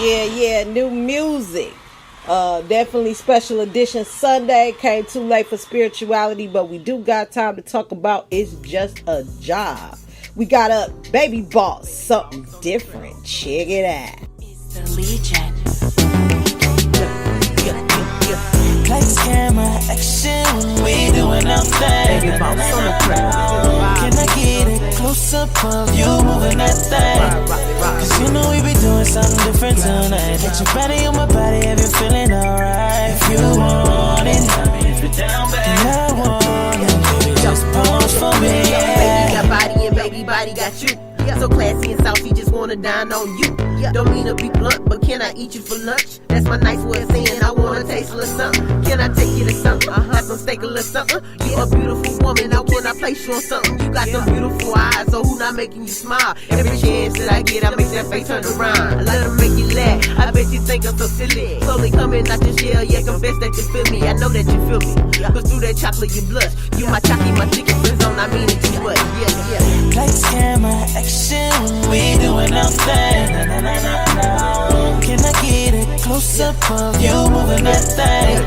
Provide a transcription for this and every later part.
Yeah, new music. Definitely special edition Sunday. Came too late for spirituality, but we do got time to talk about It's Just a Job. We got a Baby Boss, something different. Check it out. It's the Legion. Lights, camera, action when we doing our thing. Baby Boss on the track. Can I get a close up of you moving that thing? Cause you know we be doing something different tonight. Let your body on my body, have you feeling alright? If you want it, if you're down bad, then I want it. Baby, just pose for me, Baby got body and baby body got you. So classy and saucy, just wanna dine on you. Don't mean to be blunt, but can I eat you for lunch? That's my nice way of saying I wanna taste a little something. Can I take you to something? Have some steak or something? You a beautiful woman, now can I place you on something? You got them beautiful eyes, so who not making you smile? Every chance that I get, I make that face turn around. I let them make you laugh, I bet you think I'm so silly. Slowly coming out your shell, yeah, confess that you feel me. I know that you feel me, cause through that chocolate you blush. You my chocolate, my chicken friends on, I mean it too much, yeah. Lights, camera, action when we doing our thing. Can I get a close up of you moving that thing?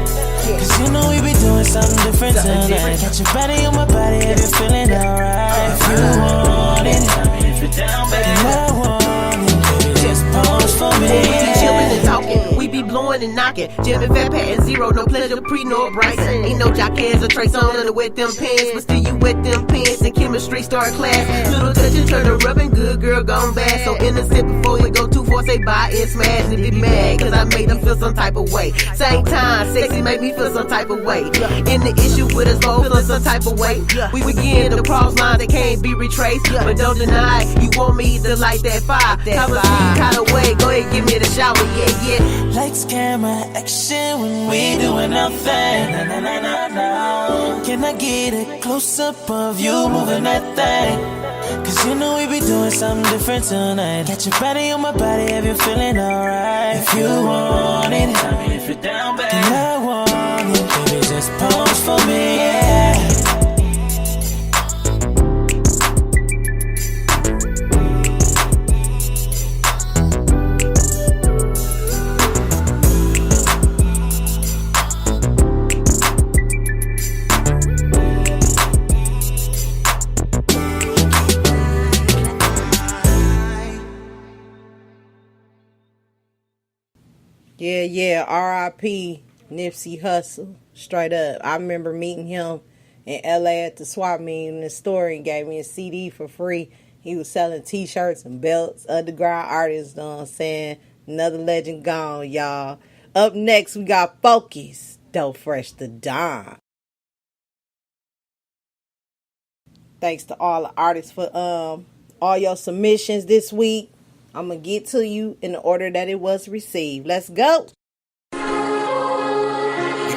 Cause you know we be doing something different tonight. Got your body on my body, have you feeling alright? If you want it, if you're down bad, then I want it. Baby, just pose for me. We be chillin' and talking, we be blowing and knocking. Jamming fat pat zero, no pleasure pre nor Bryson. Ain't no jock hands or trace on to wet them pants, but still you wet them pants and chemistry start class. Little touch and turn to rubbing, good girl gone bad. So innocent before you go too far, say bye and smash and be mad. Cause I made them feel some type of way. Same time, sexy make me feel some type of way. In the issue with us both feeling some type of way. We begin the cross line that can't be retraced. But don't deny, you want me to light that fire. Cover me kind of way, go ahead give me the shower, yeah. Lights, camera, action when we doing our thing. Can I get a close up of you moving that thing? Cause you know we be doing something different tonight. Got your body on my body, have you feeling alright? If you want it, if you're down bad, then I want it. Baby, just pose for me, yeah. Yeah, R.I.P. Nipsey Hussle, straight up. I remember meeting him in L.A. at the swap meet in the store and gave me a CD for free. He was selling t-shirts and belts, underground artists, you know what I'm saying? Another legend gone, y'all. Up next, we got Focus, Dope Fresh the Don. Thanks to all the artists for all your submissions this week. I'm going to get to you in the order that it was received. Let's go. You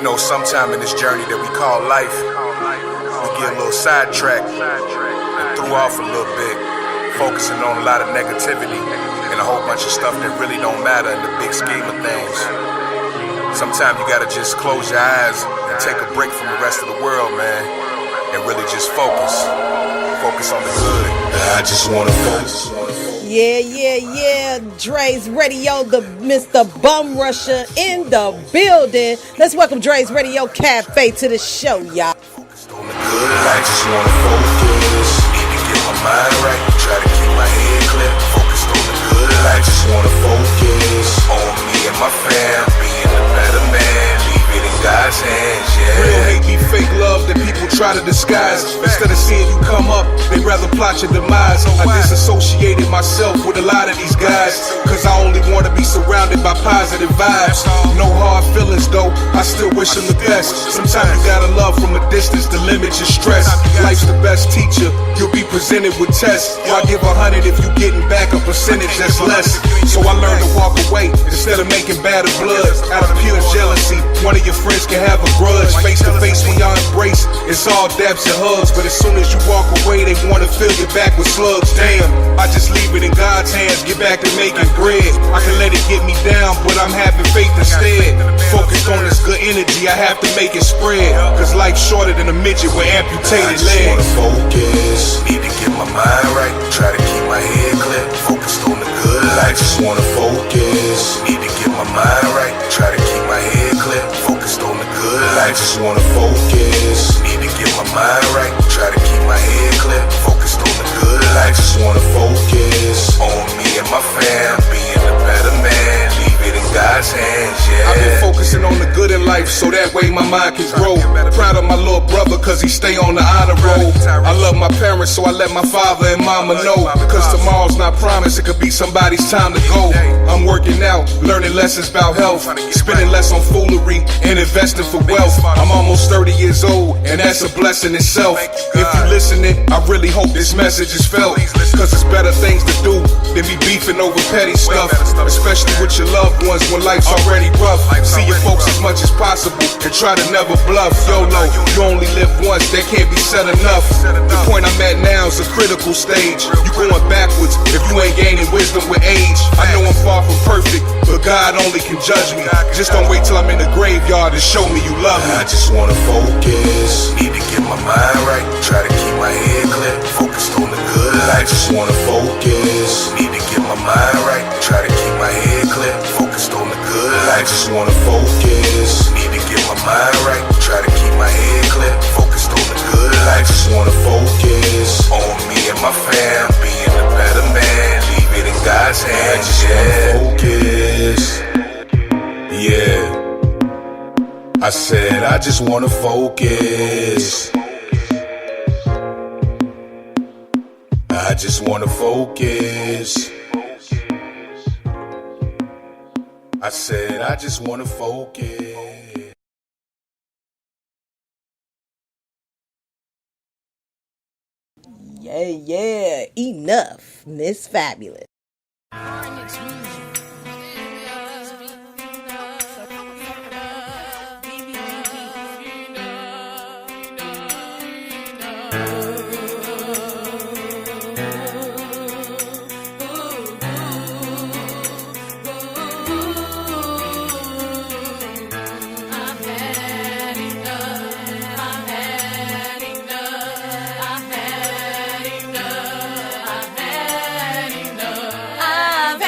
know, sometime in this journey that we call life, we get a little sidetracked and threw off a little bit, focusing on a lot of negativity and a whole bunch of stuff that really don't matter in the big scheme of things. Sometimes you got to just close your eyes and take a break from the rest of the world, man, and really just focus. Focus on the good. I just want to focus. Yeah. Dre's Radio, the Mr. Bum Rusher in the building. Let's welcome Dre's Radio Cafe to the show, y'all. Focused on the good. I just want to focus. Need to get my mind right. Try to keep my head clear. Focused on the good. I just want to focus on me and my fam. Being a better man. Leave it in God's hands, yeah. Real hate be fake love that people try to disguise. Instead of seeing you come up, they rather plot your demise. I disassociated myself with a lot of these guys, cause I only want to be surrounded by positive vibes. No hard feelings though, I still wish them the best. Sometimes you gotta love from a distance to limit your stress. Life's the best teacher, you'll be presented with tests. Why give 100 if you getting back a percentage that's less? So I learned to walk away instead of making bad blood. Out of pure jealousy, one of your friends can have a grudge. Face to face when y'all embrace, It's all dabs and hugs, but as soon as you walk away, they wanna fill your back with slugs. Damn, I just leave it in God's hands, get back to making bread. I can let it get me down, but I'm having faith instead. Focused on this good energy, I have to make it spread. Cause life's shorter than a midget with amputated legs. I just wanna focus, need to get my mind right. Try to keep my head clear, focused on the good. I just wanna focus, need to get my mind right. Try to keep my head clear, focused on the good. I just wanna focus, need to get my mind right. Try to keep my head clear, focused on the good. I just wanna focus on me and my fam, being a better man, leave it in God's hands, yeah. I've been focusing on the good in life, so that way my mind can grow. Proud of my little brother, cause he stay on the honor roll. I love my parents, so I let my father and mama know. Cause tomorrow's not promised, it could be somebody's time to go. I'm working out, learning lessons about health, spending less on foolery and investing for wealth. I'm almost 30 years old, and that's a blessing itself. If you listening, I really hope this message is felt. Cause it's better things to do than be beefing over petty stuff, especially with your loved ones when life's already rough. See your folks as much as possible and try to never bluff. YOLO, you only live once, that can't be said enough. The point I'm at now is a critical stage. You going backwards if you ain't gaining wisdom with age. I know I'm far from perfect, but God only can judge me. Just don't wait till I'm in the graveyard to show me you love me. I just wanna focus, need to get my mind right. Try to keep my head clear, focused on the good. I just wanna focus, need to get my mind right. Try to keep my head clear, focused on the good. I just wanna focus, need to get my mind right. Try to keep my head clear, focused on the good. I just wanna focus on me and my fam, being a better man, leave it in God's hands, yeah. Focus, yeah. I said I just wanna focus. I just wanna focus. I said I just wanna focus. Yeah, enough, Miss Fabulous. I've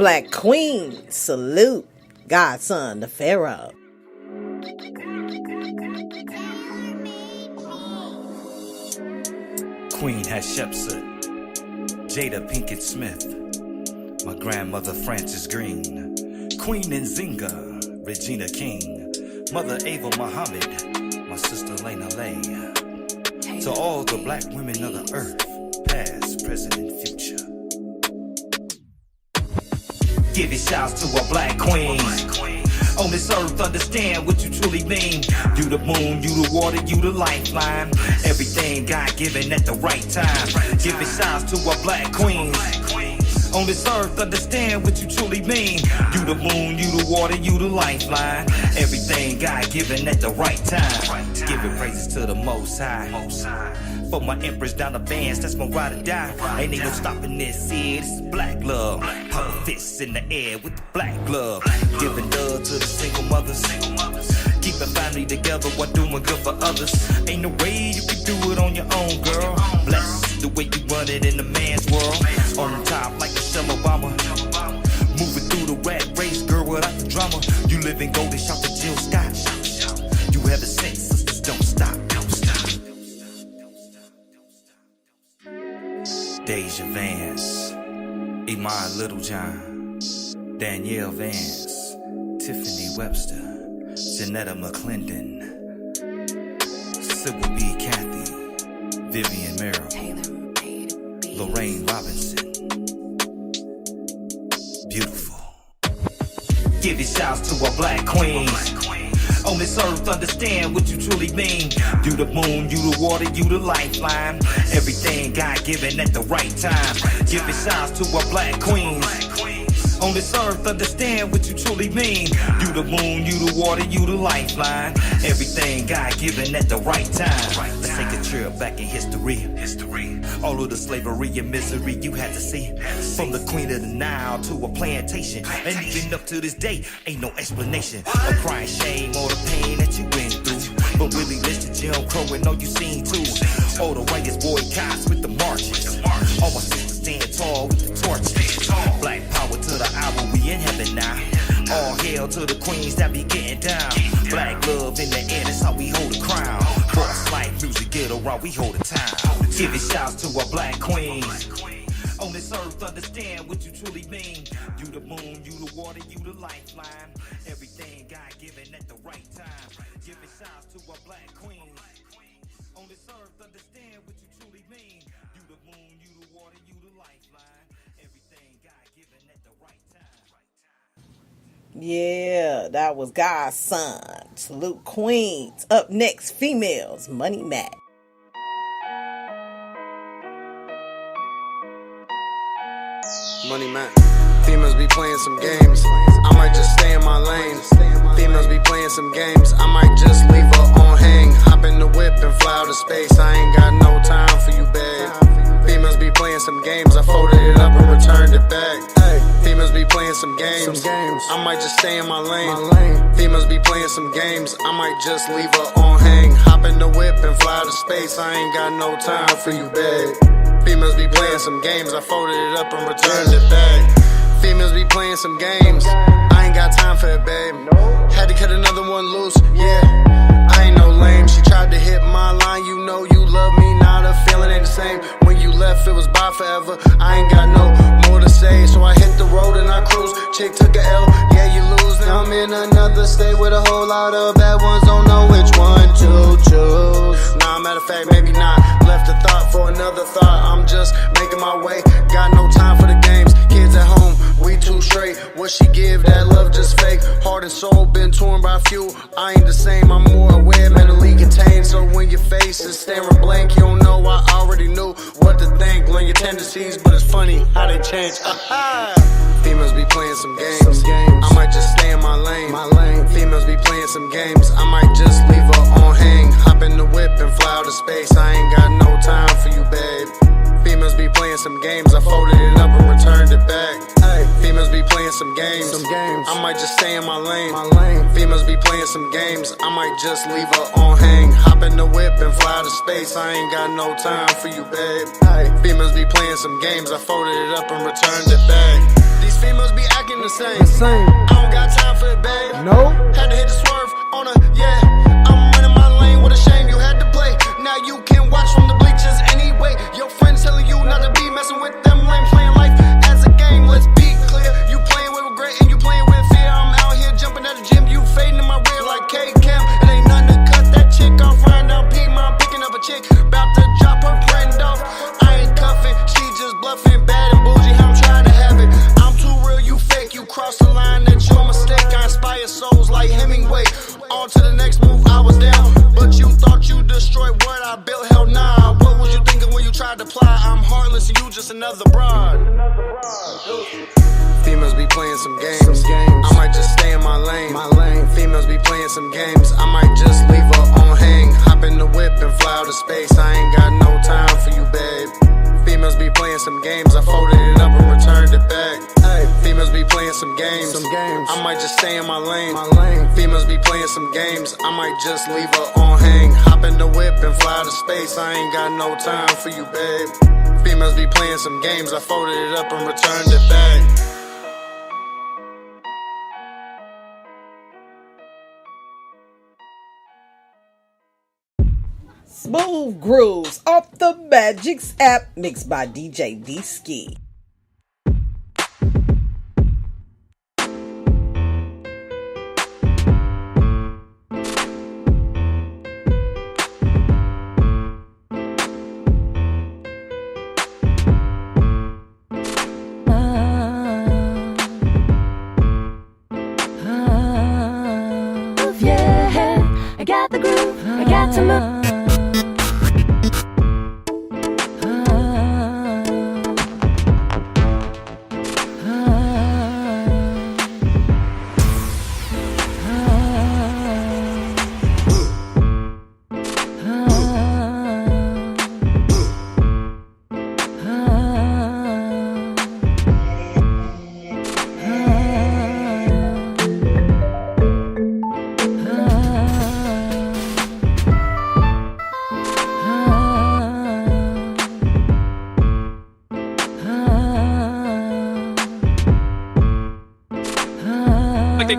Black Queen, salute. Godson, the Pharaoh. Queen Hatshepsut, Jada Pinkett Smith, my grandmother Frances Green, Queen Nzinga, Regina King, Mother Ava Muhammad, my sister Lena Lay. To all the black women of the earth, past, present, and future. Give your shouts to a black queen. On this earth, understand what you truly mean. You the moon, you the water, you the lifeline. Everything God given at the right time. Give your shouts to a black queen. On this earth, understand what you truly mean. You the moon, you the water, you the lifeline. Everything God given at the right time. Giving praises to the Most High. For my empress down the bands, that's my ride or die. Ain't no stopping this here, this is black love. Power fists in the air with the black glove. Giving love to the single mothers. Keeping family together while doing good for others. Ain't no way you can do it on your own, girl. Bless the way you run it in the man's world. On top like Michelle Obama. Moving through the rat race, girl, without the drama. You live in golden, shout to Jill Scott. You have a sense, sisters, don't stop. Deja Vance, Iman Littlejohn, Danielle Vance, Tiffany Webster, Janetta McClendon, Sybil B. Cathy, Vivian Merrill, Lorraine Robinson. Beautiful. Give your shouts to a black queen. On this earth, understand what you truly mean. You the moon, you the water, you the lifeline. Everything God given at the right time. Give your shouts to a black queen. On this earth, understand what you truly mean. You the moon, you the water, you the lifeline. Everything God given at the right time. Let's take a trip back in history. All of the slavery and misery you had to see. From the Queen of the Nile to a plantation. And even up to this day, ain't no explanation of crying shame or the pain that you went through. But Willie Lynch and Jim Crow and all you seen too. All the rights boycotts with the marches. All my sisters stand tall with the torches. Black power to the hour, we in heaven now. All hail to the queens that be getting down. Black love in the air, that's how we hold the crown. Boss like music, get around, we hold the town. Give your shouts to a black queen. On this earth, understand what you truly mean. You the moon, you the water, you the lifeline. Everything God given at the right time. Give your shouts to a black queen. On this earth, understand what you truly mean. You the moon, you the water, you the lifeline. Everything God given at the right time. Yeah, that was God's son. Salute queens. Up next, females. Money Mac. Money Mac. Females be playing some games. I might just stay in my lane. Females be playing some games. I might just leave her on hang. Hop in the whip and fly out of space. I ain't got no time for you, babe. Females be playing some games. I folded it up and returned it back. Females be playing some games. I might just stay in my lane. Females be playing some games. I might just leave her on hang. Hop in the whip and fly out of space. I ain't got no time for you, babe. Females be playing some games. I folded it up and returned it back. Females be playing some games. I ain't got time for it, babe. Had to cut another one loose, yeah. I ain't no lame. She tried to hit my line. You know you love me, now the feeling ain't the same. When you left, it was bye forever. I ain't got no more to say, so I hit the road and I cruise. Chick took a L, yeah, you lose. Now I'm in another state with a whole lot of bad ones. Don't know which one to choose. Nah, matter of fact, maybe not. Left a thought for another thought. I'm just making my way. Got no time for the games. Kids at home, we too straight. What she give, that love just fake. Heart and soul been torn by a few. I ain't the same, I'm more aware, mentally contained. So when your face is staring blank, you don't know, I already knew what to think. Learn your tendencies, but it's funny how they change. Females be playing some games. I might just stay in my lane. Females be playing some games. I might just leave her on hang. Hop in the whip and fly out of space. I ain't got no time for you, babe. Females be playing some games. I folded it up and returned it back. Females be playing some games. I might just stay in my lane. Females be playing some games. I might just leave her on hang. Hop in the whip and fly out of space. I ain't got no time for you, babe. Females be playing some games. I folded it up and returned it back. These females be acting the same. I don't got time for it, babe. No. Had to hit the swerve on a, yeah. I'm running my lane, what a shame you had to play. Now you can watch from the bleachers anyway. Your friends telling you not to be messing with them lame. Playing life as a game, let's be clear. You playing with regret and you playing with fear. I'm out here jumping at the gym, you fading in my rear like K-Cam. It ain't nothing to cut that chick off. Riding down Piedmont, picking up a chick, about to drop her friend off. I ain't cuffing, she just bluffing, bad and bougie, I'm trying to have it. I'm too real, you fake, you cross the line, that's your mistake. I inspire souls like Hemingway. On to the next move, I was down, but you thought you destroyed what I built, hell nah. What was you thinking when you tried to apply? I'm heartless and you just another broad. Females be playing some games. I might just stay in my lane. Females be playing some games. I might just leave her on hang. Hop in the whip and fly out of space. I ain't got no time for you, babe. Females be playing some games. I folded it up and returned it back. Females be playing some games. I might just stay in my lane. Females be playing some games. I might just leave her on hang. Hop in the whip and fly out of space. I ain't got no time for you, babe. Females be playing some games. I folded it up and returned it back. Smooth Grooves off the Magix app, mixed by DJ D-Ski. Yeah, I got the groove, I got to move.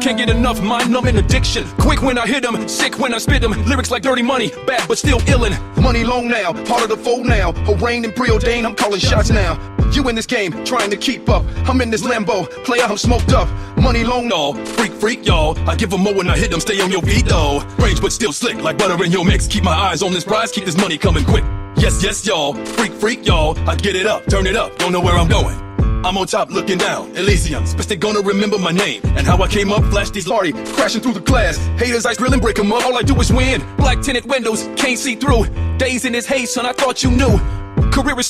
Can't get enough mind-numbing addiction. Quick when I hit them, sick when I spit them. Lyrics like dirty money, bad but still illin'. Money long now, harder to fold now. Rain and preordained, I'm calling shots now. You in this game, trying to keep up. I'm in this Lambo, player, I'm smoked up. Money long, no, freak, y'all. I give them more when I hit them, stay on your feet, though. Range but still slick, like butter in your mix. Keep my eyes on this prize, keep this money coming quick. Yes, y'all, freak, y'all. I get it up, turn it up, don't know where I'm going. I'm on top looking down, Elysians, but they gonna remember my name and how I came up, flash these party, crashing through the class. Haters, I grill and break them up, all I do is win. Black tinted windows, can't see through. Days in this haze, son, I thought you knew. Career is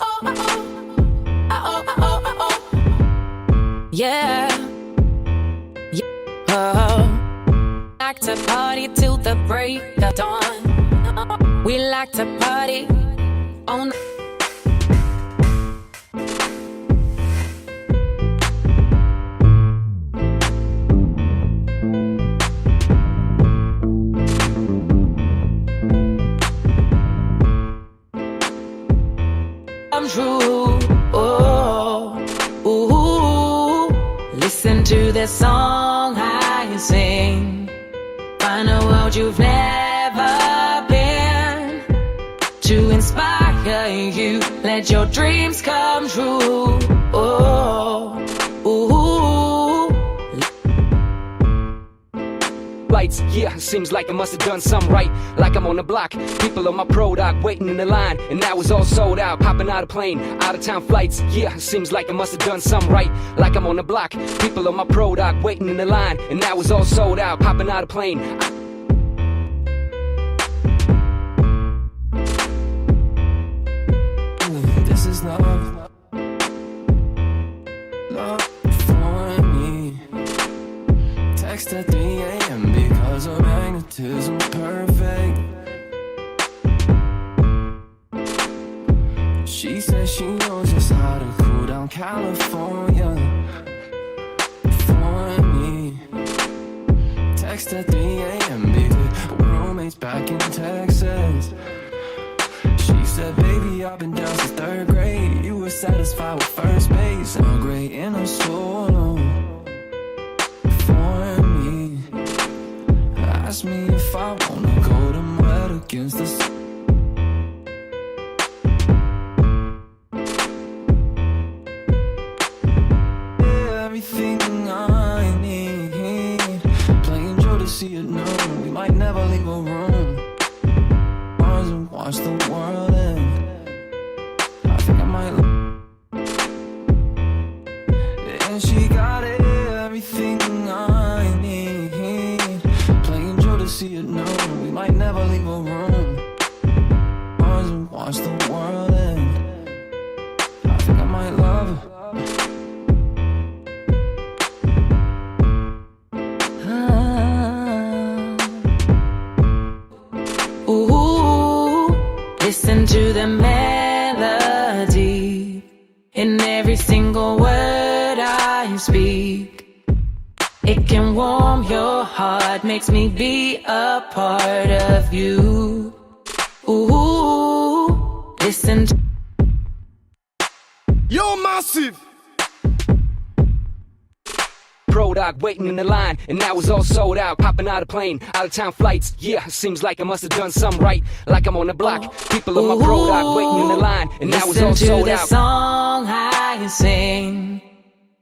Yeah. Like to party till the break of dawn. We like to party on the true. Oh, ooh, listen to this song I sing. Find a world you've never been. To inspire you, let your dreams come true. Oh, ooh. Lights, yeah, seems like I must have done something right. Like I'm on the block, people on my product waiting in the line, and now it's all sold out. Popping out of plane, out of town flights, yeah, seems like I must have done something right. Like I'm on the block, people on my product waiting in the line, and now it's all sold out. Popping out of plane. This is love, love for me. Text at 3 a.m. because her magnetism perfect. She says she knows just how to cool down California for me. Text at 3 a.m. because her roommate's back in Texas. She said, baby, I've been down since 3rd grade. You were satisfied with first base. No great in a solo for me. Ask me if I wanna go to mud against the sun. Everything I need, playing Joe to see it known. We might never leave a room. Bars and watch the world end. I think I might. And she got everything I need, playing Joe to see it known. We might never leave a room. Bars and watch the world end. I think I might love her. Listen to the melody in every single word I speak. It can warm your heart, makes me be a part of you. Ooh, listen to Yo, Massive! Pro Doc waiting in the line, and now it's all sold out. Popping out of plane, out of town flights. Yeah, seems like I must have done something right. Like I'm on the block. People on my Pro Doc waiting in the line, and now it's all sold out. Listen to the song I sing.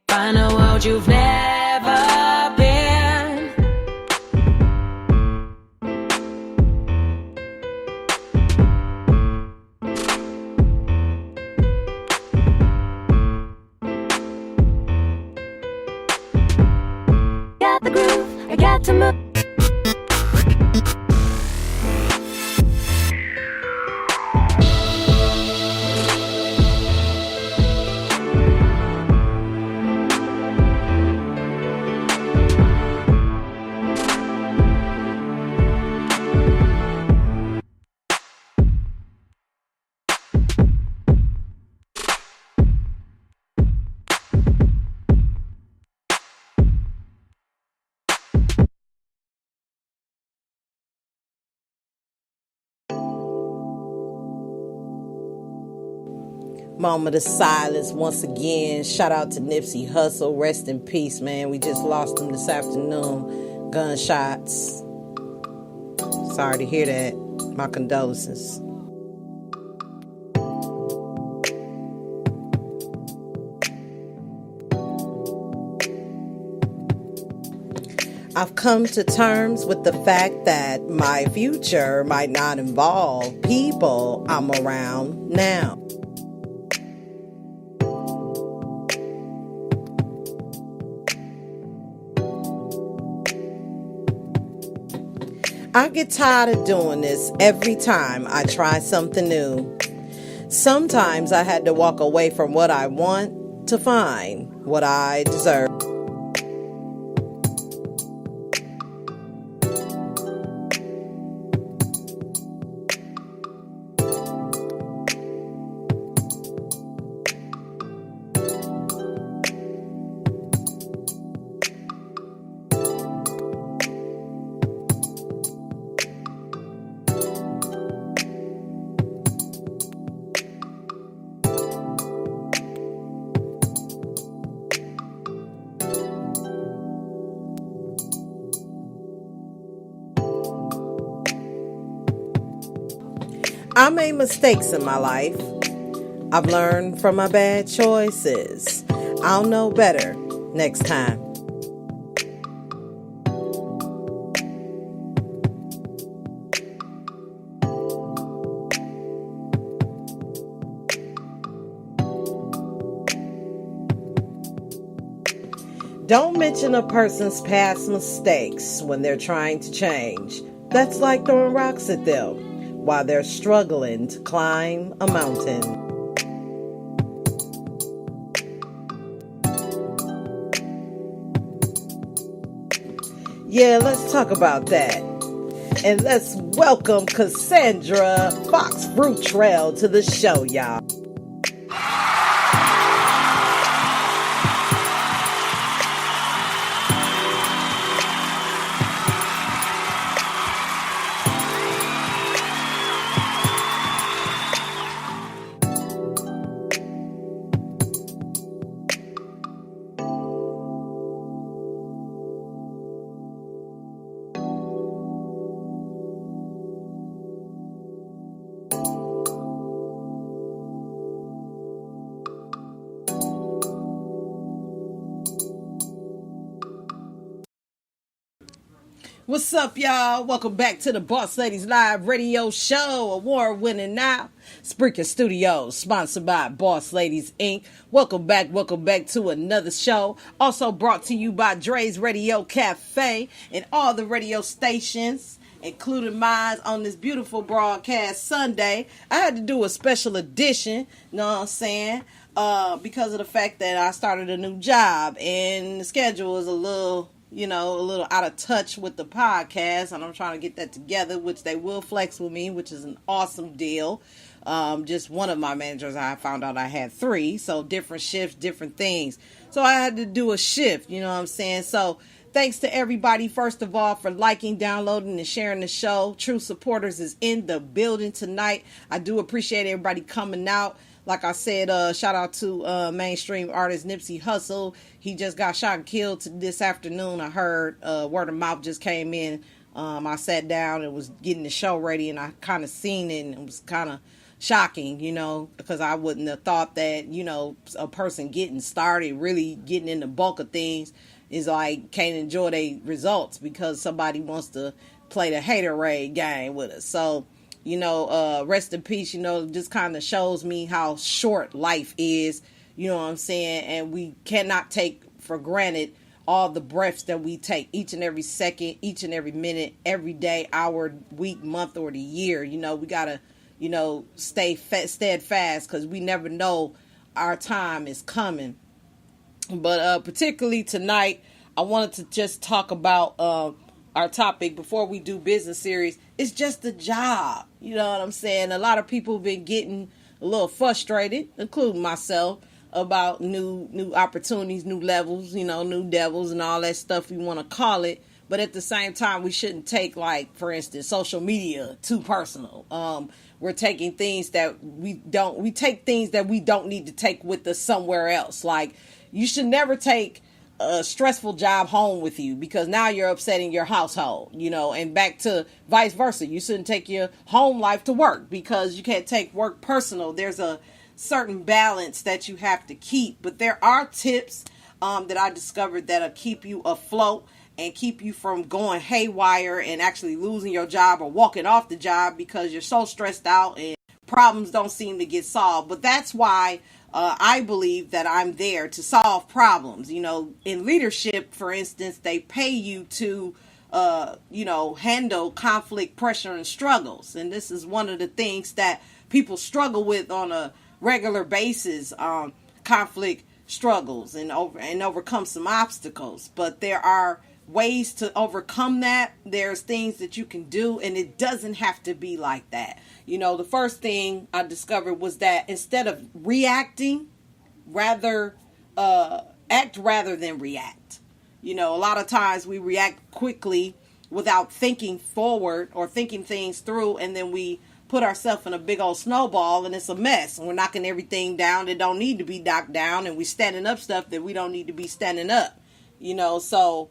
Find a world you've never been. Got the groove, I got to move. Moment of silence once again. Shout out to Nipsey Hussle. Rest in peace, man. We just lost him this afternoon. Gunshots. Sorry to hear that. My condolences. I've come to terms with the fact that my future might not involve people I'm around now. I get tired of doing this every time I try something new. Sometimes I had to walk away from what I want to find what I deserve. I made mistakes in my life. I've learned from my bad choices. I'll know better next time. Don't mention a person's past mistakes when they're trying to change. That's like throwing rocks at them while they're struggling to climb a mountain. Yeah, let's talk about that. And let's welcome Cassandra Fox Fruit Trail to the show, y'all. What's up, y'all? Welcome back to the Boss Ladies Live Radio Show, award-winning now. Spreaker Studios, sponsored by Boss Ladies Inc. Welcome back to another show. Also brought to you by Dre's Radio Cafe and all the radio stations, including mine, on this beautiful broadcast Sunday. I had to do a special edition, you know what I'm saying? Because of the fact that I started a new job and the schedule is a little out of touch with the podcast, and I'm trying to get that together, which they will flex with me, which is an awesome deal. Just one of my managers, I found out I had 3, so different shifts, different things. So I had to do a shift, you know what I'm saying? So thanks to everybody, first of all, for liking, downloading, and sharing the show. True Supporters is in the building tonight. I do appreciate everybody coming out. Like I said, shout out to mainstream artist Nipsey Hussle. He just got shot and killed this afternoon. I heard word of mouth just came in. I sat down and was getting the show ready, and I kind of seen it, and it was kind of shocking, because I wouldn't have thought that, a person getting started, really getting in the bulk of things, is like can't enjoy their results because somebody wants to play the haterade game with us. So, rest in peace, just kind of shows me how short life is, you know what I'm saying? And we cannot take for granted all the breaths that we take each and every second, each and every minute, every day, hour, week, month, or the year. We got to, stay steadfast because we never know our time is coming. But particularly tonight, I wanted to just talk about our topic before we do business series. It's just a job. You know what I'm saying? A lot of people have been getting a little frustrated, including myself, about new opportunities, new levels, new devils and all that stuff we want to call it. But at the same time, we shouldn't take, like, for instance, social media too personal. We're taking things that we take things that we don't need to take with us somewhere else. Like, you should never take a stressful job home with you because now you're upsetting your household, and back to vice versa. You shouldn't take your home life to work because you can't take work personal. There's a certain balance that you have to keep, but there are tips that I discovered that'll keep you afloat and keep you from going haywire and actually losing your job or walking off the job because you're so stressed out and problems don't seem to get solved. But that's why I believe that I'm there to solve problems. In leadership, for instance, they pay you to, handle conflict, pressure, and struggles. And this is one of the things that people struggle with on a regular basis, conflict, struggles, and overcome some obstacles. But there are ways to overcome that. There's things that you can do, and it doesn't have to be like that. The first thing I discovered was that instead of reacting, rather act rather than react. A lot of times we react quickly without thinking forward or thinking things through, and then we put ourselves in a big old snowball, and it's a mess. And we're knocking everything down that don't need to be knocked down, and we're standing up stuff that we don't need to be standing up. So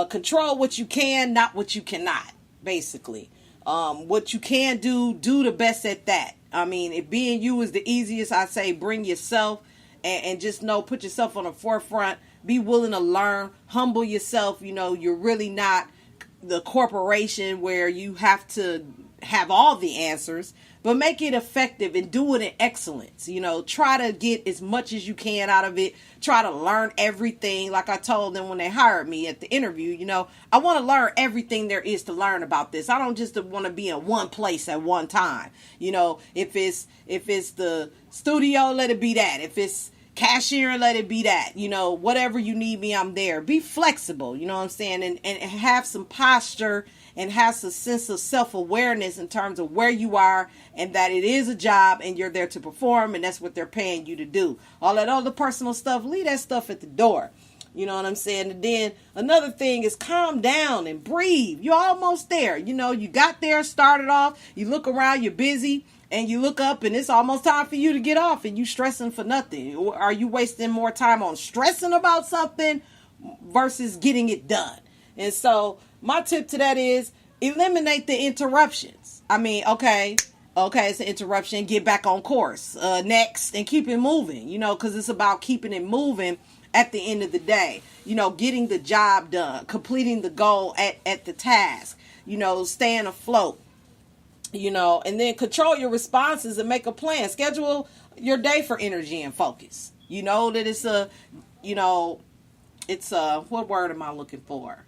control what you can, not what you cannot, basically. What you can do the best at that. I mean, if being you is the easiest, I say bring yourself and just put yourself on the forefront. Be willing to learn, humble yourself. You're really not the corporation where you have to have all the answers, but make it effective and do it in excellence. Try to get as much as you can out of it. Try to learn everything. Like I told them when they hired me at the interview, I want to learn everything there is to learn about this. I don't just want to be in one place at one time. If it's the studio, let it be that. If it's cashier, let it be that. Whatever you need me, I'm there. Be flexible, you know what I'm saying? And have some posture and have a sense of self-awareness in terms of where you are and that it is a job and you're there to perform, and that's what they're paying you to do. All that other personal stuff, leave that stuff at the door. You know what I'm saying? And then another thing is calm down and breathe. You're almost there. You got there, started off, you look around, you're busy, and you look up and it's almost time for you to get off and you stressing for nothing. Or are you wasting more time on stressing about something versus getting it done? And so my tip to that is eliminate the interruptions. I mean, okay, it's an interruption. Get back on course. Next, and keep it moving, because it's about keeping it moving at the end of the day. You know, getting the job done, completing the goal at the task, you know, staying afloat, you know, and then control your responses and make a plan. Schedule your day for energy and focus. You know that it's a, you know, it's a, what word am I looking for?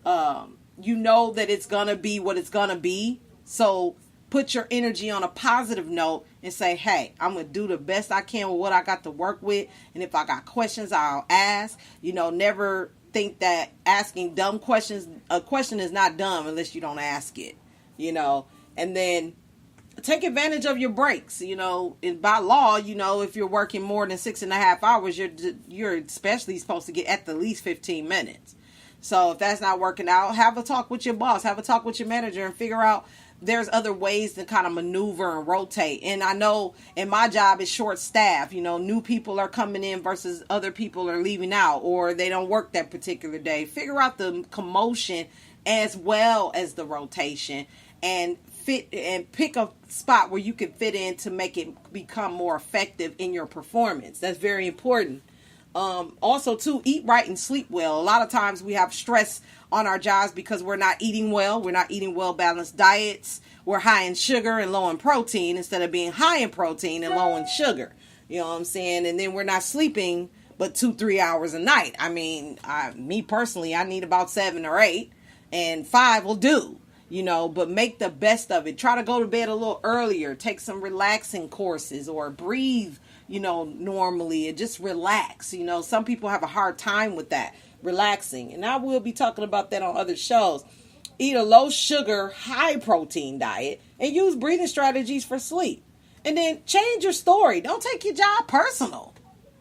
You know that it's going to be what it's going to be. So put your energy on a positive note and say, hey, I'm going to do the best I can with what I got to work with. And if I got questions, I'll ask. You know, never think that asking dumb questions, a question is not dumb unless you don't ask it, you know. And then take advantage of your breaks. You know, by law, you know, if you're working more than 6.5 hours, you're especially supposed to get at the least 15 minutes. So if that's not working out, have a talk with your boss, have a talk with your manager, and figure out there's other ways to kind of maneuver and rotate. And I know in my job it's short staff, you know, new people are coming in versus other people are leaving out, or they don't work that particular day. Figure out the commotion as well as the rotation, and pick a spot where you can fit in to make it become more effective in your performance. That's very important. Also too, eat right and sleep well. A lot of times we have stress on our jobs because we're not eating well. We're not eating well balanced diets. We're high in sugar and low in protein instead of being high in protein and low in sugar. You know what I'm saying? And then we're not sleeping but 2-3 hours a night. I mean, me personally, I need about 7 or 8, and 5 will do. You know, but make the best of it. Try to go to bed a little earlier. Take some relaxing courses, or breathe, you know, normally, and just relax. You know, some people have a hard time with that, relaxing. And I will be talking about that on other shows. Eat a low sugar, high protein diet, and use breathing strategies for sleep. And then change your story. Don't take your job personal.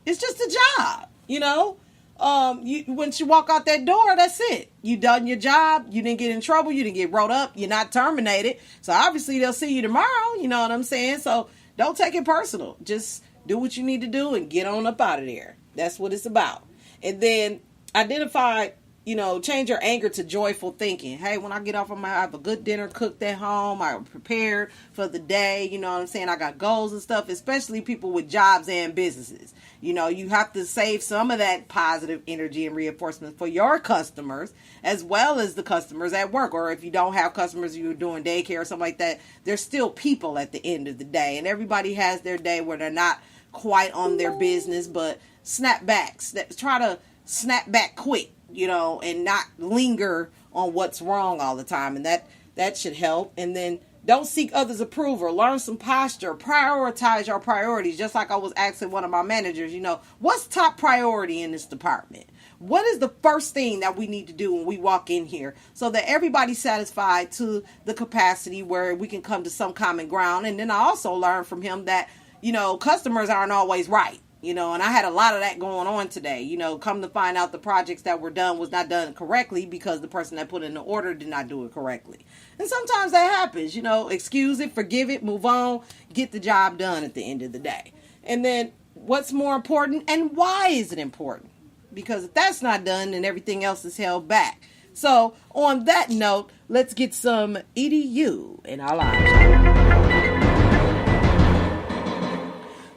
It's just a job, you know. Once you walk out that door, that's it. You done your job. You didn't get in trouble. You didn't get wrote up. You're not terminated. So obviously they'll see you tomorrow. You know what I'm saying? So don't take it personal. Just do what you need to do and get on up out of there. That's what it's about. And then identify, you know, change your anger to joyful thinking. Hey, when I get off, I have a good dinner cooked at home. I'm prepared for the day. You know what I'm saying? I got goals and stuff, especially people with jobs and businesses. You know, you have to save some of that positive energy and reinforcement for your customers as well as the customers at work. Or if you don't have customers, you're doing daycare or something like that, there's still people at the end of the day. And everybody has their day where they're not quite on their business, but snap back. Try to snap back quick, you know, and not linger on what's wrong all the time. And that should help. And then don't seek others' approval. Learn some posture. Prioritize your priorities. Just like I was asking one of my managers, you know, what's top priority in this department? What is the first thing that we need to do when we walk in here so that everybody's satisfied to the capacity where we can come to some common ground? And then I also learned from him that, you know, customers aren't always right. You know, and I had a lot of that going on today. You know, come to find out the projects that were done was not done correctly because the person that put in the order did not do it correctly. And sometimes that happens, you know, excuse it, forgive it, move on, get the job done at the end of the day. And then what's more important and why is it important? Because if that's not done, then everything else is held back. So on that note, let's get some EDU in our lives.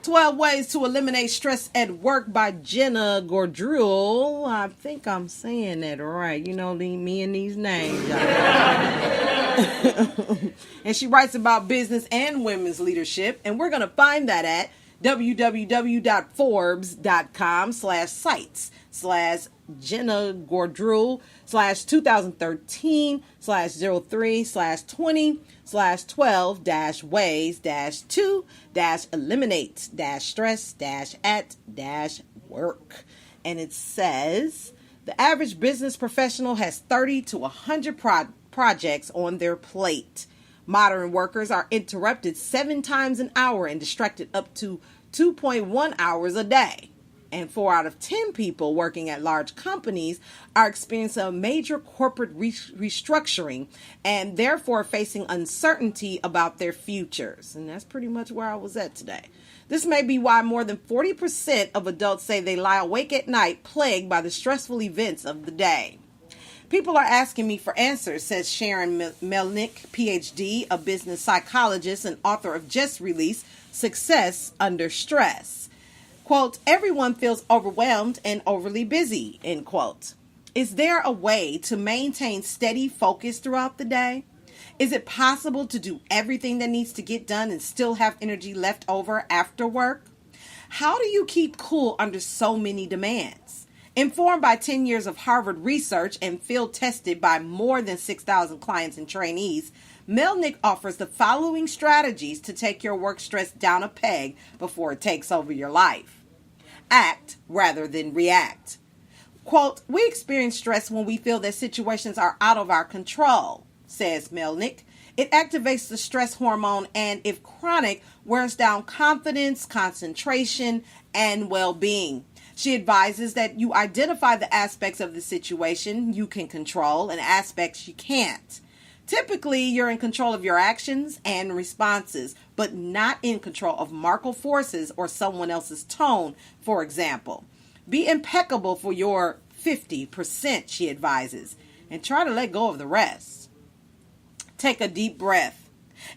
12 Ways to Eliminate Stress at Work by Jenna Gordrule. I think I'm saying that right. You know, me and these names. And she writes about business and women's leadership. And we're going to find that at www.forbes.com/sites/Jenna Gordrule /2013/03/12-ways-to-eliminate-stress-at-work. And it says the average business professional has 30 to 100 projects on their plate. Modern workers are interrupted 7 times an hour and distracted up to 2.1 hours a day. And 4 out of 10 people working at large companies are experiencing a major corporate restructuring and therefore facing uncertainty about their futures. And that's pretty much where I was at today. This may be why more than 40% of adults say they lie awake at night plagued by the stressful events of the day. People are asking me for answers, says Sharon Melnick, PhD, a business psychologist and author of just released Success Under Stress. Quote, everyone feels overwhelmed and overly busy, end quote. Is there a way to maintain steady focus throughout the day? Is it possible to do everything that needs to get done and still have energy left over after work? How do you keep cool under so many demands? Informed by 10 years of Harvard research and field tested by more than 6,000 clients and trainees, Melnick offers the following strategies to take your work stress down a peg before it takes over your life. Act rather than react. Quote, we experience stress when we feel that situations are out of our control, says Melnick. It activates the stress hormone and, if chronic, wears down confidence, concentration, and well-being. She advises that you identify the aspects of the situation you can control and aspects you can't. Typically, you're in control of your actions and responses, but not in control of Markle forces or someone else's tone, for example. Be impeccable for your 50%, she advises, and try to let go of the rest. Take a deep breath.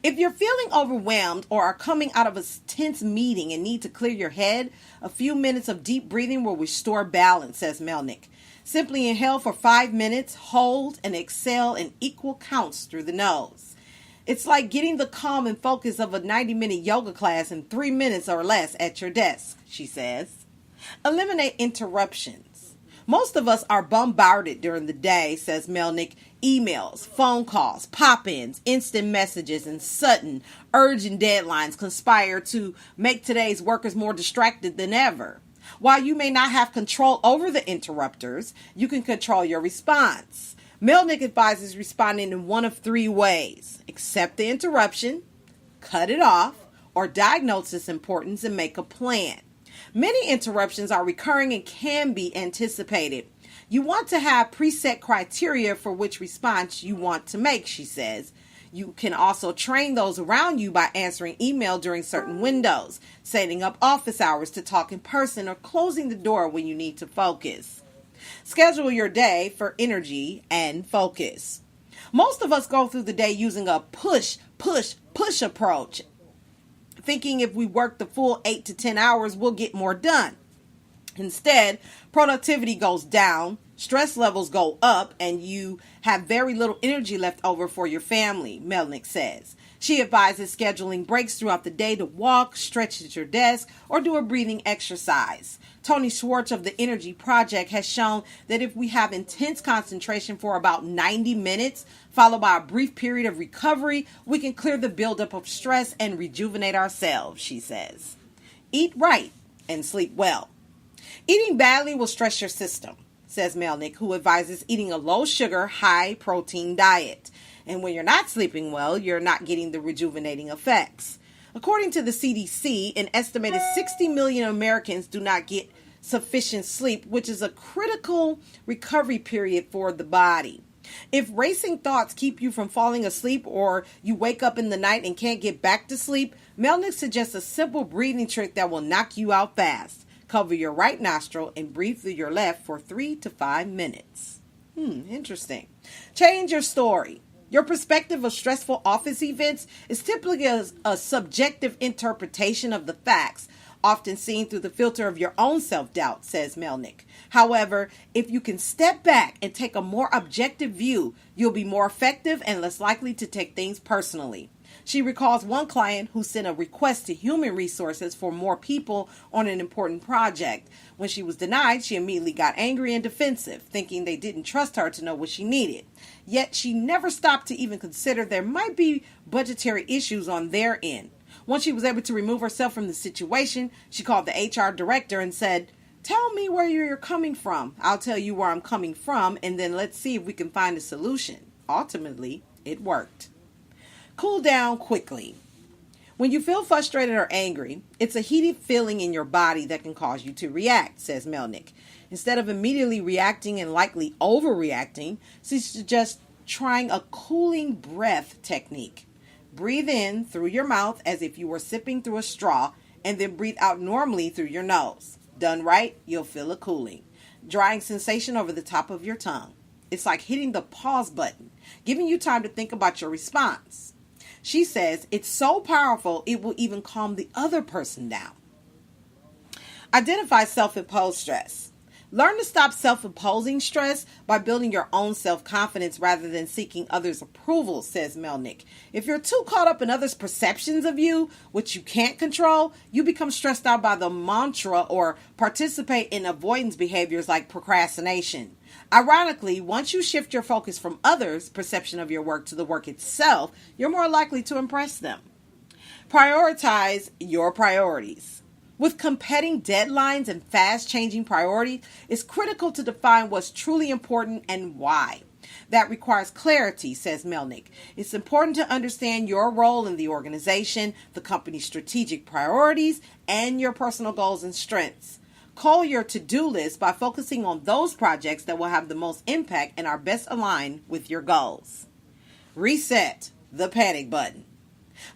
If you're feeling overwhelmed or are coming out of a tense meeting and need to clear your head, a few minutes of deep breathing will restore balance, says Melnick. Simply inhale for 5 minutes, hold, and exhale in equal counts through the nose. It's like getting the calm and focus of a 90-minute yoga class in 3 minutes or less at your desk, she says. Eliminate interruptions. Most of us are bombarded during the day, says Melnick. Emails, phone calls, pop-ins, instant messages, and sudden, urgent deadlines conspire to make today's workers more distracted than ever. While you may not have control over the interrupters, you can control your response. Melnick advises responding in one of 3 ways. Accept the interruption, cut it off, or diagnose its importance and make a plan. Many interruptions are recurring and can be anticipated. You want to have preset criteria for which response you want to make, she says. You can also train those around you by answering email during certain windows, setting up office hours to talk in person, or closing the door when you need to focus. Schedule your day for energy and focus. Most of us go through the day using a push approach, thinking if we work the full 8 to 10 hours, we'll get more done. Instead, productivity goes down, stress levels go up, and you have very little energy left over for your family, Melnick says. She advises scheduling breaks throughout the day to walk, stretch at your desk, or do a breathing exercise. Tony Schwartz of the Energy Project has shown that if we have intense concentration for about 90 minutes, followed by a brief period of recovery, we can clear the buildup of stress and rejuvenate ourselves, she says. Eat right and sleep well. Eating badly will stress your system, says Melnick, who advises eating a low-sugar, high-protein diet. And when you're not sleeping well, you're not getting the rejuvenating effects. According to the CDC, an estimated 60 million Americans do not get sufficient sleep, which is a critical recovery period for the body. If racing thoughts keep you from falling asleep, or you wake up in the night and can't get back to sleep, Melnick suggests a simple breathing trick that will knock you out fast. Cover your right nostril and breathe through your left for 3 to 5 minutes. Interesting. Change your story. Your perspective of stressful office events is typically a subjective interpretation of the facts, often seen through the filter of your own self-doubt, says Melnick. However, if you can step back and take a more objective view, you'll be more effective and less likely to take things personally. She recalls one client who sent a request to human resources for more people on an important project. When she was denied, she immediately got angry and defensive, thinking they didn't trust her to know what she needed. Yet she never stopped to even consider there might be budgetary issues on their end. Once she was able to remove herself from the situation, she called the HR director and said, "Tell me where you're coming from. I'll tell you where I'm coming from, and then let's see if we can find a solution." Ultimately, it worked. Cool down quickly. When you feel frustrated or angry, it's a heated feeling in your body that can cause you to react, says Melnick. Instead of immediately reacting and likely overreacting, she suggests trying a cooling breath technique. Breathe in through your mouth as if you were sipping through a straw, and then breathe out normally through your nose. Done right, you'll feel a cooling, drying sensation over the top of your tongue. It's like hitting the pause button, giving you time to think about your response. She says it's so powerful it will even calm the other person down. Identify self-imposed stress. Learn to stop self-imposing stress by building your own self-confidence rather than seeking others' approval, says Melnick. If you're too caught up in others' perceptions of you, which you can't control, you become stressed out by the mantra or participate in avoidance behaviors like procrastination. Ironically, once you shift your focus from others' perception of your work to the work itself, you're more likely to impress them. Prioritize your priorities. With competing deadlines and fast-changing priorities, it's critical to define what's truly important and why. That requires clarity, says Melnick. It's important to understand your role in the organization, the company's strategic priorities, and your personal goals and strengths. Call your to-do list by focusing on those projects that will have the most impact and are best aligned with your goals. Reset the panic button.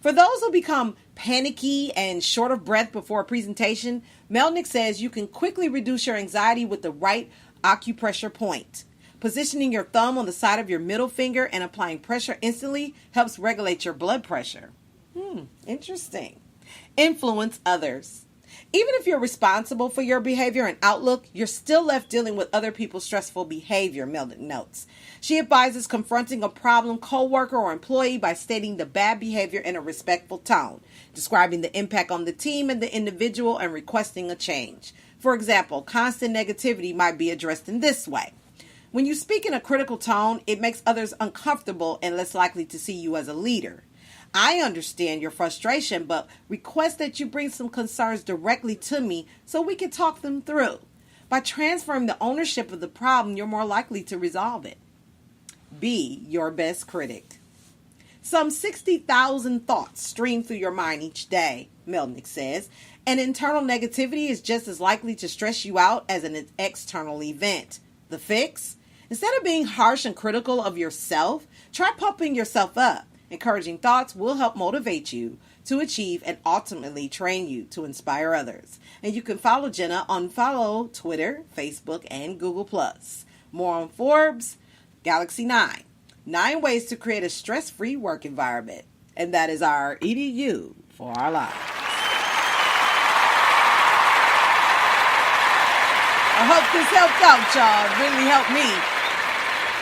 For those who become panicky and short of breath before a presentation, Melnick says you can quickly reduce your anxiety with the right acupressure point. Positioning your thumb on the side of your middle finger and applying pressure instantly helps regulate your blood pressure. Interesting. Influence others. Even if you're responsible for your behavior and outlook, you're still left dealing with other people's stressful behavior, Melnick notes. She advises confronting a problem coworker or employee by stating the bad behavior in a respectful tone, describing the impact on the team and the individual, and requesting a change. For example, constant negativity might be addressed in this way. When you speak in a critical tone, it makes others uncomfortable and less likely to see you as a leader. I understand your frustration, but request that you bring some concerns directly to me so we can talk them through. By transferring the ownership of the problem, you're more likely to resolve it. Be your best critic. Some 60,000 thoughts stream through your mind each day, Melnick says, and internal negativity is just as likely to stress you out as an external event. The fix? Instead of being harsh and critical of yourself, try pumping yourself up. Encouraging thoughts will help motivate you to achieve and ultimately train you to inspire others. And you can follow Jenna on Twitter, Facebook, and Google+. More on Forbes, Galaxy 9. 9 ways to create a stress-free work environment. And that is our EDU for our lives. I hope this helped out, y'all. It really helped me.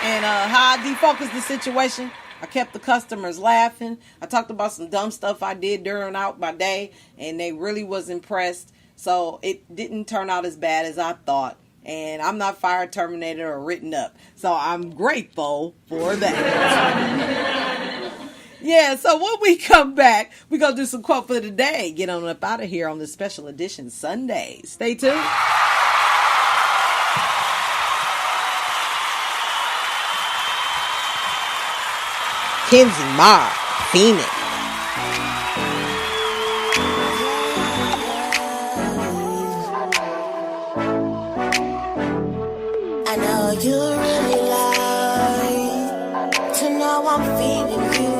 And how I defocused the situation, I kept the customers laughing. I talked about some dumb stuff I did during my day, and they really was impressed. So it didn't turn out as bad as I thought. And I'm not fired, terminated, or written up. So I'm grateful for that. Yeah, so when we come back, we're going to do some quote for the day. Get on up out of here on this special edition Sunday. Stay tuned. Kenzie Marr, Phoenix. I know you really like to know I'm feeling you.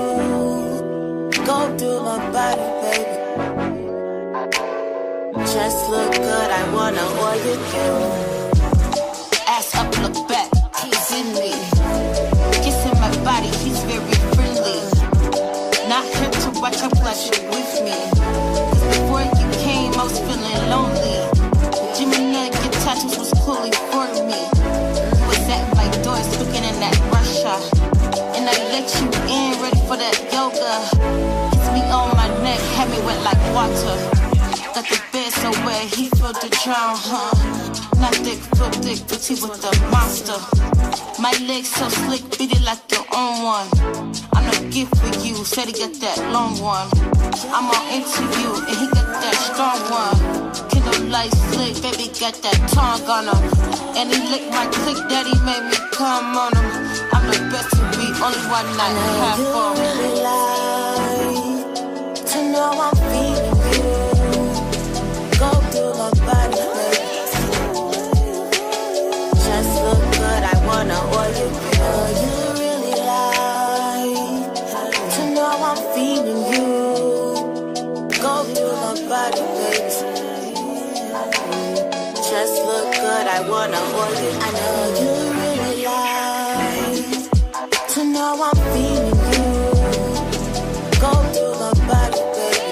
Go through my body, baby. Just look good, I wanna order you. Ass up, look back, he's in me. Kissing my body, he's very friendly. Not hurt to watch your pleasure with me. Cause before you came, I was feeling lonely. Jimmy Nugget, your tattoos was coolly for me. Was at my door, speaking in that Russia. And I let you in, ready for that yoga. Kiss me on my neck, had me wet like water. Got the bed so wet, he felt the drown, huh? Not thick, feel thick, but he was the monster. My legs so slick, beat it like your own one. I'm no gift for you, said he got that long one. I'm all into you, and he got that strong one. Kindle light slick, baby got that tongue on him. And he licked my click, daddy made me come on him. I'm the best to be, only one night and half for me. Really like to know I'm feeling you. Go through my body, baby. Just look good, I wanna order you. You really like to know I'm feeling you. Go through my body, baby. Just look good, I wanna order you. I know you really like to know I'm feeling you. Go through my body, baby.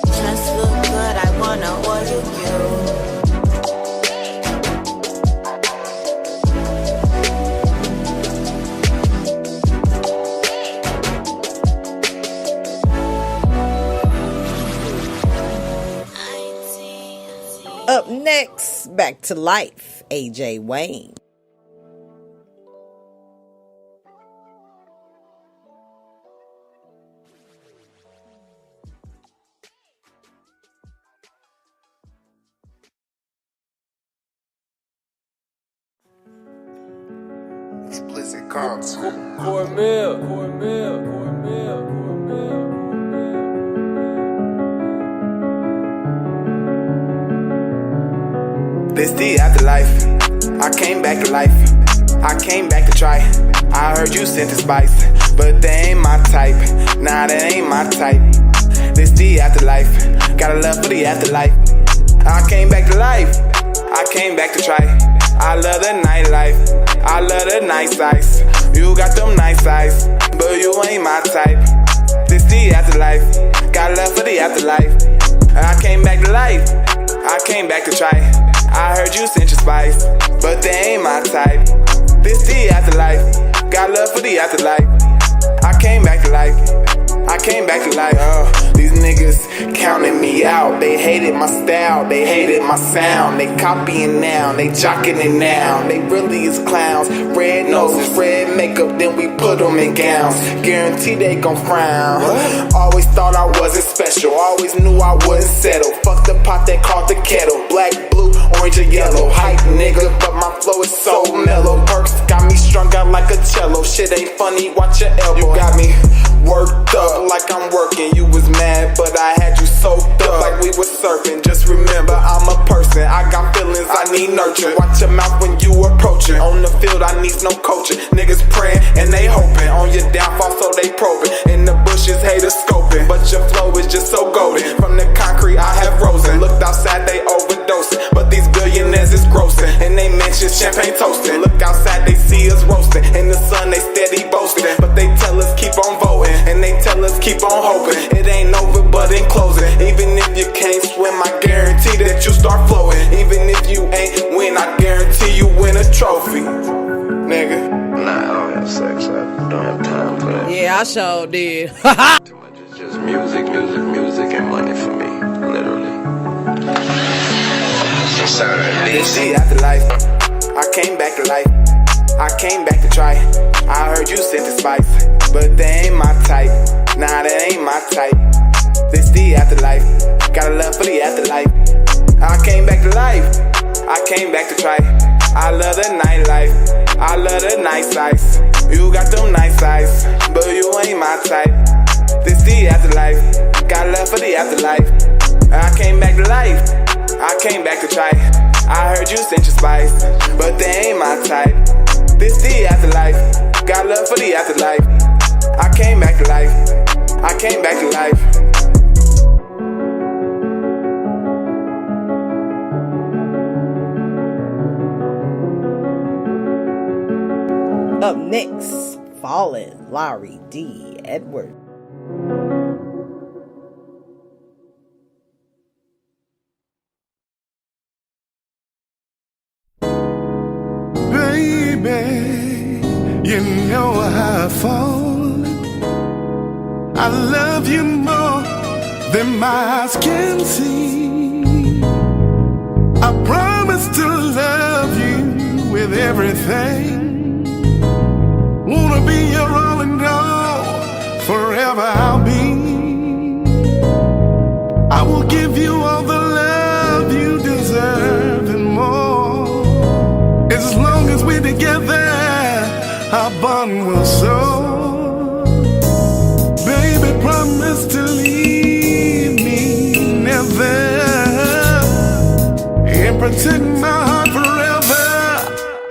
Just look good, I wanna order you. back to life, AJ Wayne. Explicit content. Cornmeal. This the afterlife. I came back to life. I came back to try. I heard you sent the spice, but they ain't my type. Nah, that ain't my type. This the afterlife. Got a love for the afterlife. I came back to life. I came back to try. I love the nightlife. I love the nice ice. You got them nice eyes, but you ain't my type. This the afterlife. Got love for the afterlife. I came back to life. I came back to try. I heard you sent your spice, but they ain't my type. This the afterlife. Got love for the afterlife. I came back to life. I came back to life. These niggas counting me out. They hated my style, they hated my sound. They copying now, they jocking it now. They really is clowns. Red noses, red makeup, then we put them in gowns. Guarantee they gon' frown. Always thought I wasn't special, always knew I wouldn't settle. Fuck the pot that called the kettle. Black, blue, orange, or yellow. Hype nigga, but my flow is so mellow. Perks got me strung out like a cello. Shit ain't funny, watch your elbow. You got me worked up like I'm working. You was mad, but I had you soaked up like we was surfing. Just remember, I'm a person. I got feelings, I need nurture. Watch your mouth when you approaching. On the field, I need no coaching. Niggas praying and they hoping on your downfall, so they probing. In the bushes, haters scoping, but your flow is just so golden. From the concrete, I have risen. Looked outside, they overdosing, but these billionaires is grossing. And they mention champagne toasting. Look outside, they see us roasting. In the sun, they steady boasting, but they tell us keep on voting. And they tell us keep on hoping. It ain't over but in closing. Even if you can't swim, I guarantee that you start flowing. Even if you ain't win, I guarantee you win a trophy. Nigga. Nah, I don't have sex. I don't have time for that. Yeah, I sure did. Too much. It's just music, and money for me. Literally. This the afterlife. I came back to life. I came back to try. I heard you sent the spice, but they ain't my type. Nah, that ain't my type. This the afterlife. Got a love for the afterlife. I came back to life. I came back to try. I love the nightlife. I love the nice ice. You got them nice eyes, but you ain't my type. This the afterlife. Got love for the afterlife. I came back to life. I came back to try. I heard you sent your spice, but they ain't my type. This the afterlife. Got love for the afterlife. I came back to life. I came back to life. Up next, Fallen, Larry D. Edward. Baby, you know I've fallen. I love you more than my eyes can see. I promise to love you with everything. Wanna be your all and all, forever I'll be. I will give you all the love you deserve and more. As long as we're together, our bond will soar. Baby, promise to leave me never, and protect my heart forever.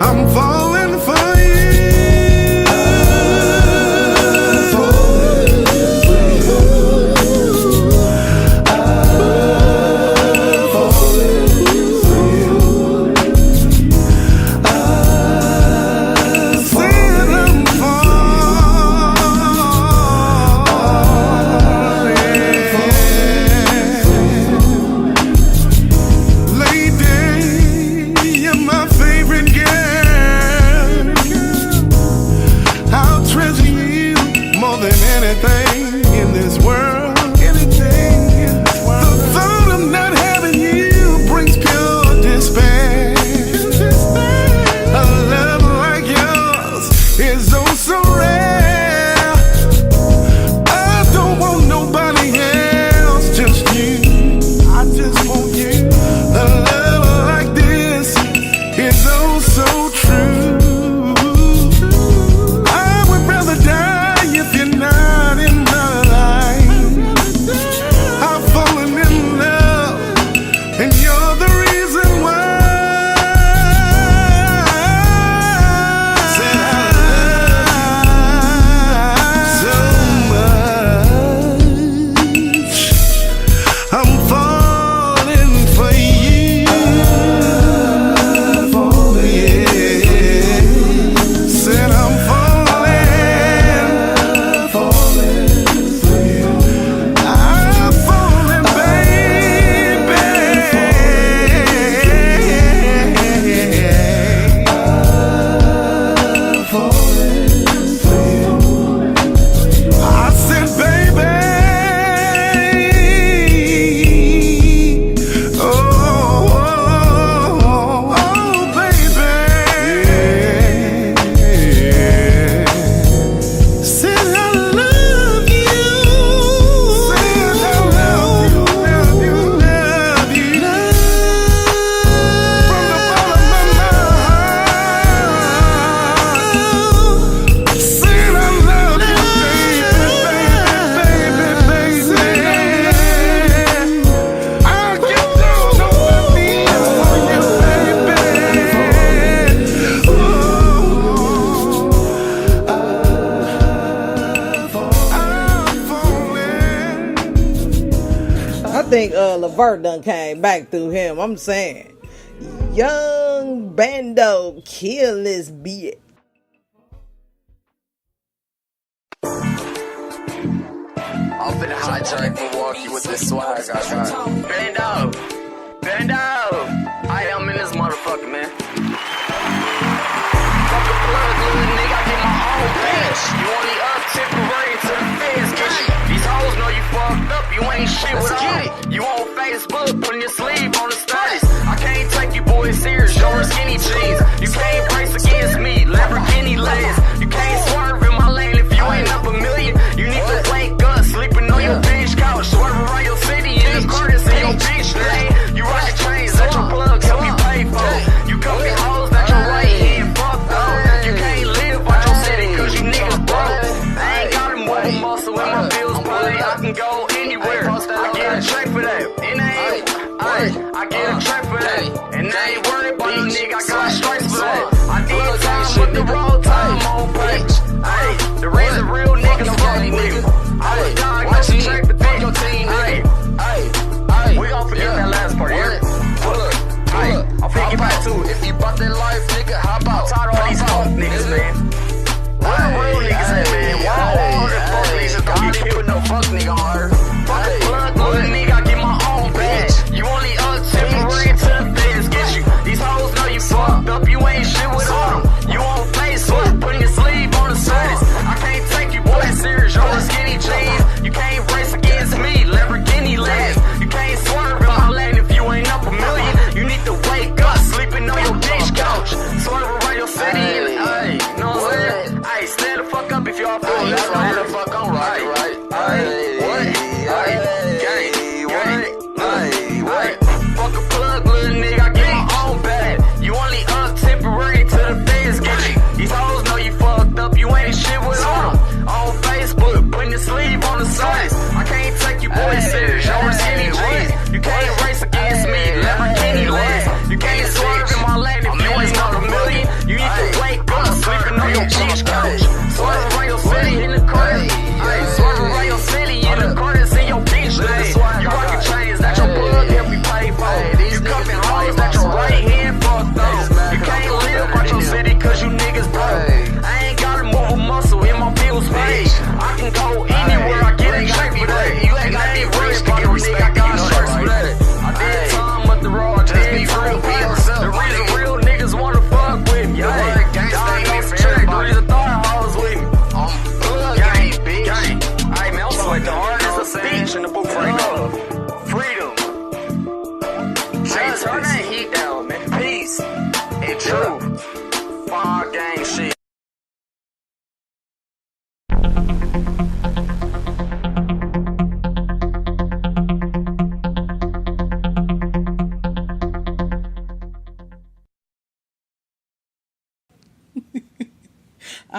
I'm falling for you. The thought of not having you brings pure despair. is oh so rare. I don't want nobody else, just you. I just want you. A love like this is oh so true. I would rather die if you're not in my life. I've fallen in love, and you're the reason why. Said I love so much. I'm falling for you. Yeah. Said I'm falling for you. I'm falling, baby. I said, baby. Oh, baby. Said I love you. Said I love you, love you, love you. From the bottom of my heart. Said I love you, baby, baby, baby. I'll get down on my knees for you, baby. I think Levert done came back through him. I'm saying, Young Bando, kill this bitch. I'm finna hijack Milwaukee with this swag I got. Bando, I am in this motherfucker, man. Fuck the plug, little nigga, I get my own bitch. You only up temporary to the feds get you. These hoes know you fucked up, you ain't shit without it. You on Facebook, putting your sleeve on the status. I can't take you boys serious, your skinny jeans. You can't brace against me, Lamborghini legs. You can't swerve in my lane if you ain't up a million. You need to wake up, sleeping on your bench couch. Swerve around your city in the car that's in your bitch lane. You rock chains that your plugs help you pay for. You come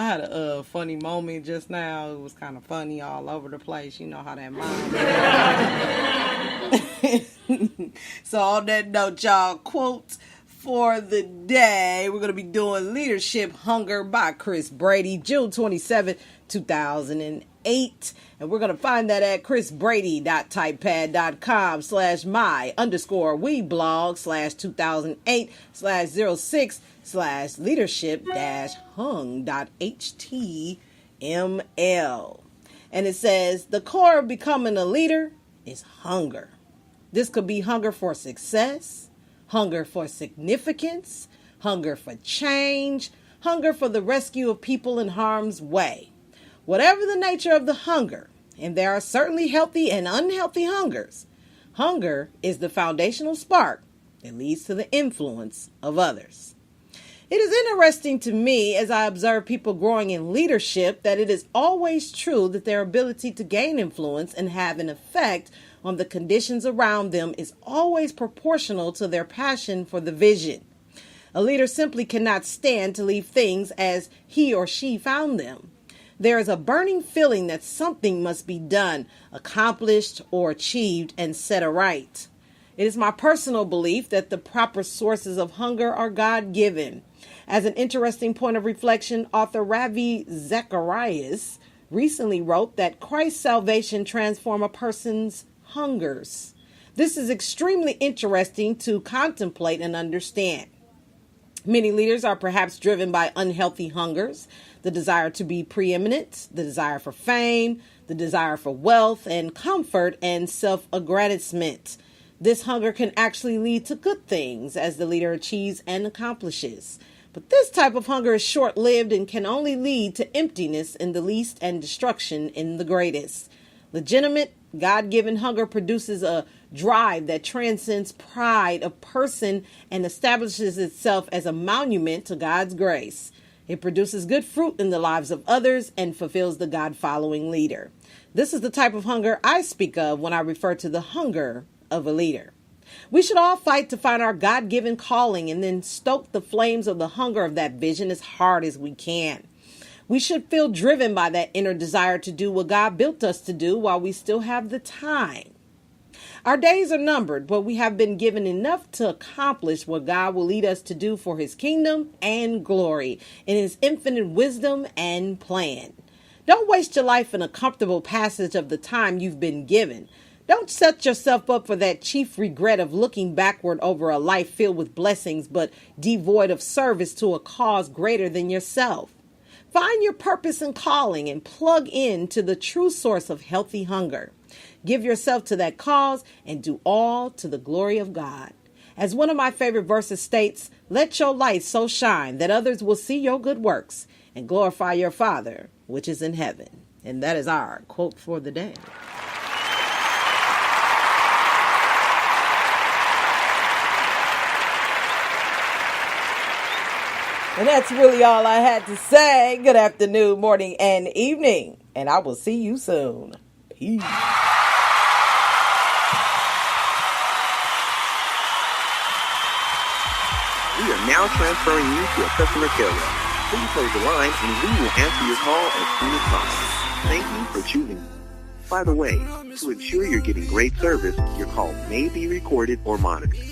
I had a funny moment just now. It was kind of funny all over the place. You know how that mind. So on that note, y'all, quotes for the day. We're going to be doing Leadership Hunger by Chris Brady, June 27, 2008. And we're going to find that at chrisbrady.typepad.com/my_weblog/2008/leadership-hung.html. And it says, the core of becoming a leader is hunger. This could be hunger for success, hunger for significance, hunger for change, hunger for the rescue of people in harm's way. Whatever the nature of the hunger, and there are certainly healthy and unhealthy hungers, hunger is the foundational spark that leads to the influence of others. It is interesting to me as I observe people growing in leadership that it is always true that their ability to gain influence and have an effect on the conditions around them is always proportional to their passion for the vision. A leader simply cannot stand to leave things as he or she found them. There is a burning feeling that something must be done, accomplished, or achieved and set aright. It is my personal belief that the proper sources of hunger are God-given. As an interesting point of reflection, author Ravi Zacharias recently wrote that Christ's salvation transforms a person's hungers. This is extremely interesting to contemplate and understand. Many leaders are perhaps driven by unhealthy hungers, the desire to be preeminent, the desire for fame, the desire for wealth and comfort, and self-aggrandizement. This hunger can actually lead to good things as the leader achieves and accomplishes. But this type of hunger is short-lived and can only lead to emptiness in the least and destruction in the greatest. Legitimate, God-given hunger produces a drive that transcends pride of person and establishes itself as a monument to God's grace. It produces good fruit in the lives of others and fulfills the God-following leader. This is the type of hunger I speak of when I refer to the hunger of a leader. We should all fight to find our God-given calling and then stoke the flames of the hunger of that vision as hard as we can. We should feel driven by that inner desire to do what God built us to do while we still have the time. Our days are numbered, but we have been given enough to accomplish what God will lead us to do for his kingdom and glory in his infinite wisdom and plan. Don't waste your life in a comfortable passage of the time you've been given. Don't set yourself up for that chief regret of looking backward over a life filled with blessings but devoid of service to a cause greater than yourself. Find your purpose and calling and plug in to the true source of healthy hunger. Give yourself to that cause and do all to the glory of God. As one of my favorite verses states, let your light so shine that others will see your good works and glorify your Father, which is in heaven. And that is our quote for the day. And that's really all I had to say. Good afternoon, morning, and evening. And I will see you soon. Peace. We are now transferring you to a customer care rep. Please hold the line and we will answer your call as soon as possible. Thank you for choosing. By the way, to ensure you're getting great service, your call may be recorded or monitored.